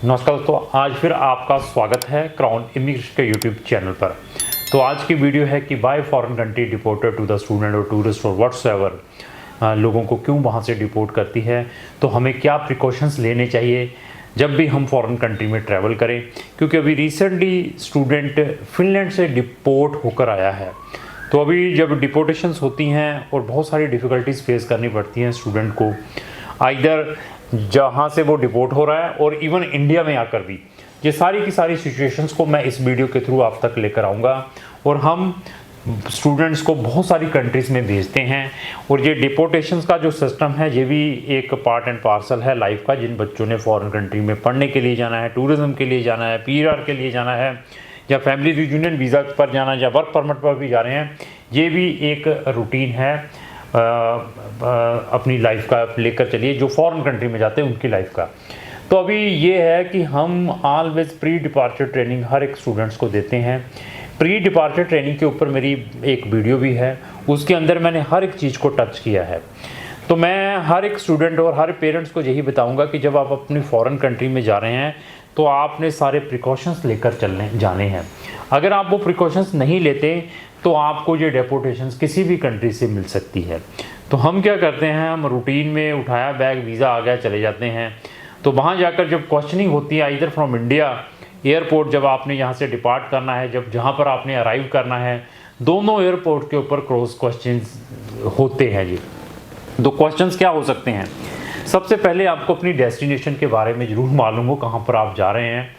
नमस्कार दोस्तों, आज फिर आपका स्वागत है क्राउन इमिग्रेशन के यूट्यूब चैनल पर। तो आज की वीडियो है कि by foreign country deported to the student और टूरिस्ट और व्हाट्सएवर लोगों को क्यों वहाँ से डिपोर्ट करती है, तो हमें क्या प्रिकॉशंस लेने चाहिए जब भी हम फॉरेन कंट्री में ट्रैवल करें। क्योंकि अभी रिसेंटली स्टूडेंट फिनलैंड से डिपोर्ट होकर आया है। तो अभी जब डिपोर्टेशंस होती हैं और बहुत सारी डिफ़िकल्टीज़ फेस करनी पड़ती हैं स्टूडेंट को, आइदर जहाँ से वो डिपोर्ट हो रहा है और इवन इंडिया में आकर भी, ये सारी की सारी सिचुएशंस को मैं इस वीडियो के थ्रू आप तक लेकर आऊँगा। और हम स्टूडेंट्स को बहुत सारी कंट्रीज़ में भेजते हैं और ये डिपोर्टेशंस का जो सिस्टम है ये भी एक पार्ट एंड पार्सल है लाइफ का। जिन बच्चों ने फॉरेन कंट्री में पढ़ने के लिए जाना है, टूरिज़्म के लिए जाना है, पीआर के लिए जाना है, या फैमिली रियूनियन वीज़ा पर जाना है, या वर्क परमिट पर भी जा रहे हैं, ये भी एक रूटीन है अपनी लाइफ का लेकर चलिए जो फॉरेन कंट्री में जाते हैं उनकी लाइफ का। तो अभी ये है कि हम ऑलवेज प्री डिपार्चर ट्रेनिंग हर एक स्टूडेंट्स को देते हैं। प्री डिपार्चर ट्रेनिंग के ऊपर मेरी एक वीडियो भी है, उसके अंदर मैंने हर एक चीज़ को टच किया है। तो मैं हर एक स्टूडेंट और हर पेरेंट्स को यही बताऊंगा कि जब आप अपनी फॉरेन कंट्री में जा रहे हैं तो आपने सारे प्रिकॉशंस लेकर जाने हैं। अगर आप वो प्रिकॉशंस नहीं लेते तो आपको ये डेपोर्टेशंस किसी भी कंट्री से मिल सकती है। तो हम क्या करते हैं, हम रूटीन में उठाया बैग, वीज़ा आ गया, चले जाते हैं। तो वहाँ जाकर जब क्वेश्चनिंग होती है इधर फ्रॉम इंडिया एयरपोर्ट, जब आपने यहाँ से डिपार्ट करना है, जब जहाँ पर आपने अराइव करना है, दोनों एयरपोर्ट के ऊपर क्रॉस क्वेश्चंस होते हैं जी। तो क्वेश्चंस क्या हो सकते हैं? सबसे पहले आपको अपनी डेस्टिनेशन के बारे में ज़रूर मालूम हो, कहाँ पर आप जा रहे हैं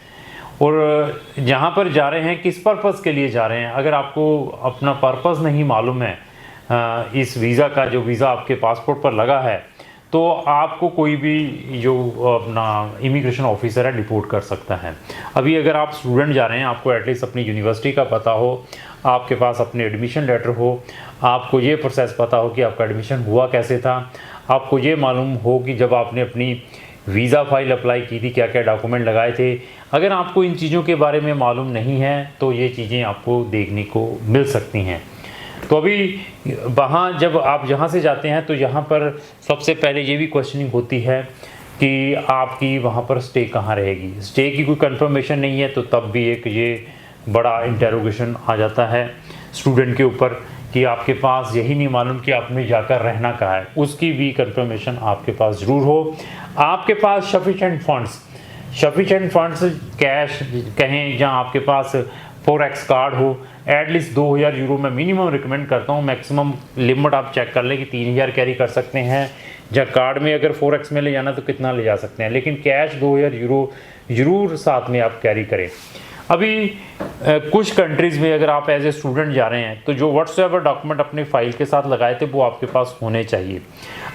और जहाँ पर जा रहे हैं किस पर्पज़ के लिए जा रहे हैं। अगर आपको अपना पर्पज़ नहीं मालूम है इस वीज़ा का, जो वीज़ा आपके पासपोर्ट पर लगा है, तो आपको कोई भी जो अपना इमिग्रेशन ऑफिसर है डिपोर्ट कर सकता है। अभी अगर आप स्टूडेंट जा रहे हैं, आपको एटलीस्ट अपनी यूनिवर्सिटी का पता हो, आपके पास अपने एडमिशन लेटर हो, आपको ये प्रोसेस पता हो कि आपका एडमिशन हुआ कैसे था, आपको ये मालूम हो कि जब आपने अपनी वीज़ा फाइल अप्लाई की थी क्या क्या डॉक्यूमेंट लगाए थे। अगर आपको इन चीज़ों के बारे में मालूम नहीं है तो ये चीज़ें आपको देखने को मिल सकती हैं। तो अभी वहाँ जब आप जहाँ से जाते हैं तो यहाँ पर सबसे पहले ये भी क्वेश्चनिंग होती है कि आपकी वहाँ पर स्टे कहाँ रहेगी। स्टे की कोई कंफर्मेशन नहीं है तो तब भी एक ये बड़ा इंटेरोगेशन आ जाता है स्टूडेंट के ऊपर कि आपके पास यही नहीं मालूम कि आपने जाकर रहना कहाँ है। उसकी भी कंफर्मेशन आपके पास ज़रूर हो। आपके पास सफिशेंट फंड्स कैश कहें, जहाँ आपके पास फोरेक्स कार्ड हो, एटलीस्ट 2000 यूरो मैं मिनिमम रिकमेंड करता हूँ। मैक्सिमम लिमिट आप चेक कर लें कि 3000 कैरी कर सकते हैं, या कार्ड में अगर फोरेक्स में ले जाना तो कितना ले जा सकते हैं, लेकिन कैश 2000 यूरो ज़रूर साथ में आप कैरी करें। अभी कुछ कंट्रीज़ में अगर आप एज ए स्टूडेंट जा रहे हैं तो जो व्हाट्सएवर डॉक्यूमेंट अपने फाइल के साथ लगाए थे वो आपके पास होने चाहिए।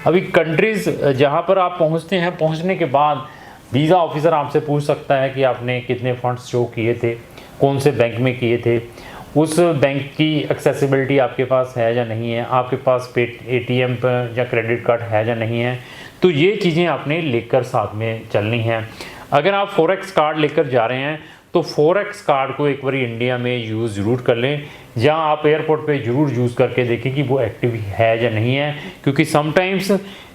अभी कंट्रीज़ जहाँ पर आप पहुँचते हैं, पहुँचने के बाद वीज़ा ऑफिसर आपसे पूछ सकता है कि आपने कितने फंड्स शो किए थे, कौन से बैंक में किए थे, उस बैंक की एक्सेसिबिलिटी आपके पास है या नहीं है, आपके पास ATM पर या क्रेडिट कार्ड है या नहीं है। तो ये चीज़ें आपने लेकर साथ में चलनी हैं। अगर आप फोरेक्स कार्ड लेकर जा रहे हैं तो फोरेक्स कार्ड को एक बार इंडिया में यूज़ ज़रूर कर लें, जहाँ आप एयरपोर्ट पे ज़रूर यूज़ करके देखें कि वो एक्टिव है या नहीं है। क्योंकि समटाइम्स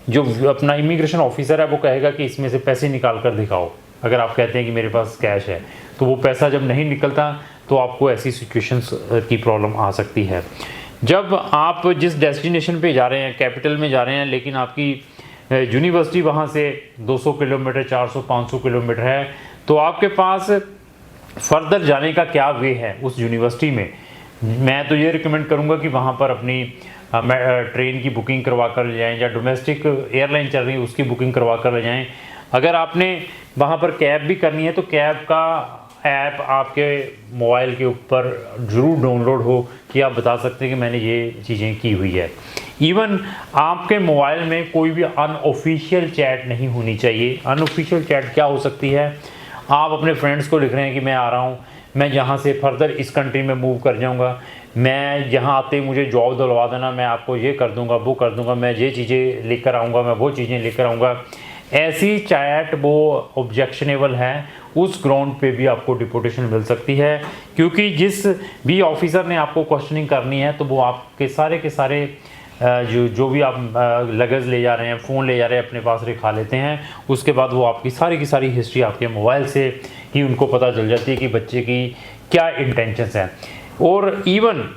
जो अपना इमिग्रेशन ऑफिसर है वो कहेगा कि इसमें से पैसे निकाल कर दिखाओ। अगर आप कहते हैं कि मेरे पास कैश है, तो वो पैसा जब नहीं निकलता तो आपको ऐसी सिचुएशंस की प्रॉब्लम आ सकती है। जब आप जिस डेस्टिनेशन पे जा रहे हैं, कैपिटल में जा रहे हैं, लेकिन आपकी यूनिवर्सिटी वहाँ से 200 किलोमीटर, 400, 500 किलोमीटर है, तो आपके पास फर्दर जाने का क्या वे है उस यूनिवर्सिटी में। मैं तो ये रिकमेंड करूँगा कि वहाँ पर अपनी ट्रेन की बुकिंग करवा कर ले जाएँ, या डोमेस्टिक एयरलाइन चल रही है उसकी बुकिंग करवा कर ले जाएँ। अगर आपने वहाँ पर कैब भी करनी है तो कैब का ऐप आपके मोबाइल के ऊपर ज़रूर डाउनलोड हो कि आप बता सकते हैं कि मैंने ये चीज़ें की हुई है। इवन आपके मोबाइल में कोई भी अनऑफिशियल चैट नहीं होनी चाहिए। अनऑफिशियल चैट क्या हो सकती है? आप अपने फ्रेंड्स को लिख रहे हैं कि मैं आ रहा हूँ, मैं यहाँ से फर्दर इस कंट्री में मूव कर जाऊँगा, मैं यहाँ आते ही मुझे जॉब दिलवा देना, मैं आपको ये कर दूँगा, वो कर दूँगा, मैं ये चीज़ें लेकर आऊँगा, मैं वो चीज़ें लेकर आऊँगा। ऐसी चैट वो ऑब्जेक्शनेबल है, उस ग्राउंड पे भी आपको डिपोर्टेशन मिल सकती है। क्योंकि जिस भी ऑफिसर ने आपको क्वेश्चनिंग करनी है तो वो आपके सारे के सारे जो भी आप लगेज ले जा रहे हैं, फ़ोन ले जा रहे हैं, अपने पास रखा लेते हैं। उसके बाद वो आपकी सारी की सारी हिस्ट्री आपके मोबाइल से ही उनको पता चल जाती है कि बच्चे की क्या इंटेंशंस हैं। और इवन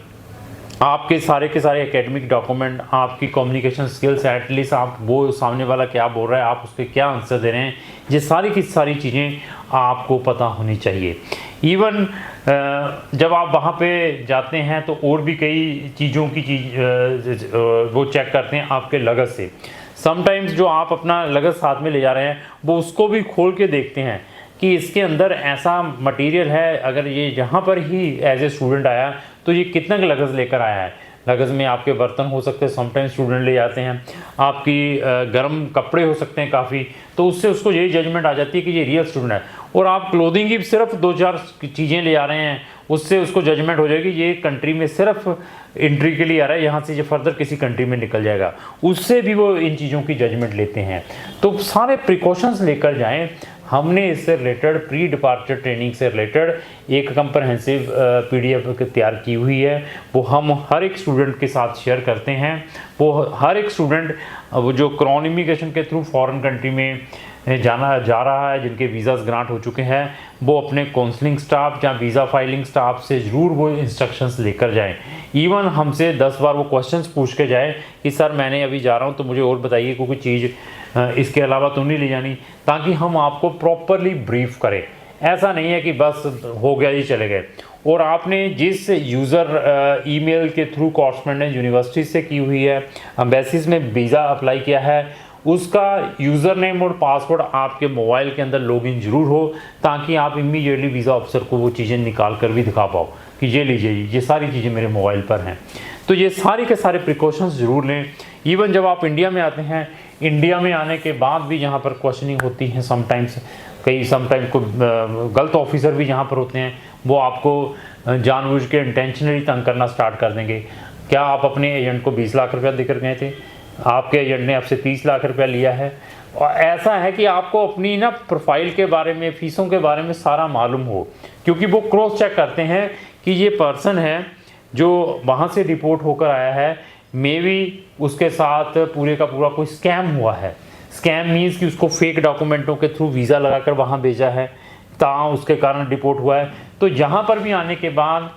आपके सारे के सारे एकेडमिक डॉक्यूमेंट, आपकी कम्युनिकेशन स्किल्स, एटलीस्ट आप वो सामने वाला क्या बोल रहा है, आप उसके क्या आंसर दे रहे हैं, ये सारी की सारी चीज़ें आपको पता होनी चाहिए। इवन जब आप वहाँ पे जाते हैं तो और भी कई चीज़ों की वो चेक करते हैं आपके लगेज से। समटाइम्स जो आप अपना लगेज साथ में ले जा रहे हैं वो उसको भी खोल के देखते हैं कि इसके अंदर ऐसा मटेरियल है, अगर ये यहाँ पर ही एज ए स्टूडेंट आया तो ये कितना लगेज लेकर आया है। लगेज में आपके बर्तन हो सकते हैं, समटाइम्स स्टूडेंट ले जाते हैं, आपकी गर्म कपड़े हो सकते हैं काफ़ी, तो उससे उसको यही जजमेंट आ जाती है कि ये रियल स्टूडेंट है। और आप क्लोथिंग की सिर्फ 2-4 चीज़ें ले आ रहे हैं, उससे उसको जजमेंट हो जाएगी ये कंट्री में सिर्फ एंट्री के लिए आ रहा है, यहाँ से ये फर्दर किसी कंट्री में निकल जाएगा, उससे भी वो इन चीज़ों की जजमेंट लेते हैं। तो सारे प्रिकॉशंस लेकर जाएं। हमने इससे रिलेटेड प्री डिपार्चर ट्रेनिंग से रिलेटेड एक कंप्रहेंसिव PDF तैयार की हुई है, वो हम हर एक स्टूडेंट के साथ शेयर करते हैं। वो हर एक स्टूडेंट वो जो क्रॉन इमिग्रेशन के थ्रू फॉरेन कंट्री में जा रहा है, जिनके वीज़ाज ग्रांट हो चुके हैं, वो अपने काउंसलिंग स्टाफ या वीज़ा फाइलिंग स्टाफ से ज़रूर वो इंस्ट्रक्शंस लेकर जाएं। इवन हमसे 10 बार वो क्वेश्चंस पूछ के जाए कि सर मैंने अभी जा रहा हूँ तो मुझे और बताइए कोई चीज़ इसके अलावा तो नहीं ले जानी, ताकि हम आपको प्रॉपरली ब्रीफ करें। ऐसा नहीं है कि बस हो गया ही चले गए। और आपने जिस यूज़र ईमेल के थ्रू कॉरस्पॉन्डेंस यूनिवर्सिटी से की हुई है, एम्बेसीज में वीज़ा अप्लाई किया है, उसका यूज़र नेम और पासवर्ड आपके मोबाइल के अंदर लॉगिन जरूर हो, ताकि आप इमीडिएटली वीज़ा ऑफिसर को वो चीज़ें निकाल कर भी दिखा पाओ कि ये लीजिए, ये सारी चीज़ें मेरे मोबाइल पर हैं। तो ये सारे के सारे प्रिकॉशंस ज़रूर लें। इवन जब आप इंडिया में आते हैं, इंडिया में आने के बाद भी यहाँ पर क्वेश्चनिंग होती है समटाइम्स को गलत ऑफिसर भी यहाँ पर होते हैं, वो आपको जानबूझ के इंटेंशनली तंग करना स्टार्ट कर देंगे। क्या आप अपने एजेंट को 20 लाख रुपया देकर गए थे, आपके एजेंट ने आपसे 30 लाख रुपया लिया है। और ऐसा है कि आपको अपनी ना प्रोफाइल के बारे में, फीसों के बारे में सारा मालूम हो, क्योंकि वो क्रॉस चेक करते हैं कि ये पर्सन है जो वहाँ से रिपोर्ट होकर आया है, मे बी उसके साथ पूरे का पूरा कोई स्कैम हुआ है। स्कैम मीन्स कि उसको फेक डॉक्यूमेंटों के थ्रू वीज़ा लगाकर वहाँ भेजा है, ताकि उसके कारण रिपोर्ट हुआ है। तो यहाँ पर भी आने के बाद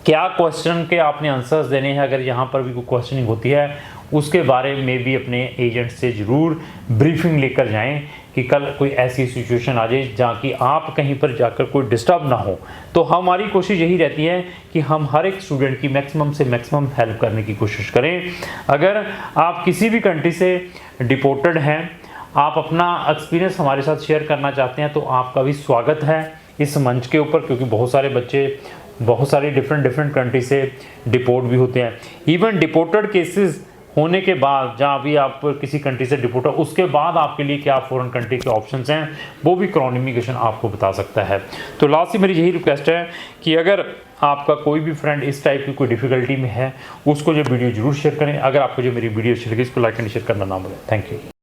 क्या क्वेश्चन के आपने आंसर्स देने हैं, अगर यहाँ पर भी कोई क्वेश्चनिंग होती है उसके बारे में भी अपने एजेंट से ज़रूर ब्रीफिंग लेकर जाएं कि कल कोई ऐसी सिचुएशन आ जाए जहाँ कि आप कहीं पर जाकर कोई डिस्टर्ब ना हो। तो हमारी कोशिश यही रहती है कि हम हर एक स्टूडेंट की मैक्सिमम से मैक्सिमम हेल्प करने की कोशिश करें। अगर आप किसी भी कंट्री से डिपोर्टेड हैं, आप अपना एक्सपीरियंस हमारे साथ शेयर करना चाहते हैं, तो आपका भी स्वागत है इस मंच के ऊपर, क्योंकि बहुत सारे बच्चे बहुत सारी डिफरेंट कंट्री से डिपोर्ट भी होते हैं। इवन डिपोर्टेड केसेस होने के बाद, जहाँ भी आप किसी कंट्री से डिपोर्ट हो, उसके बाद आपके लिए क्या फॉरेन कंट्री के ऑप्शंस हैं, वो भी क्रॉन इमिग्रेशन आपको बता सकता है। तो लास्ट में मेरी यही रिक्वेस्ट है कि अगर आपका कोई भी फ्रेंड इस टाइप की कोई डिफ़िकल्टी में है, उसको ये वीडियो जरूर शेयर करें। अगर आपको जो मेरी वीडियो अच्छी लगी, इसको लाइक एंड शेयर करना ना भूलें। Thank you.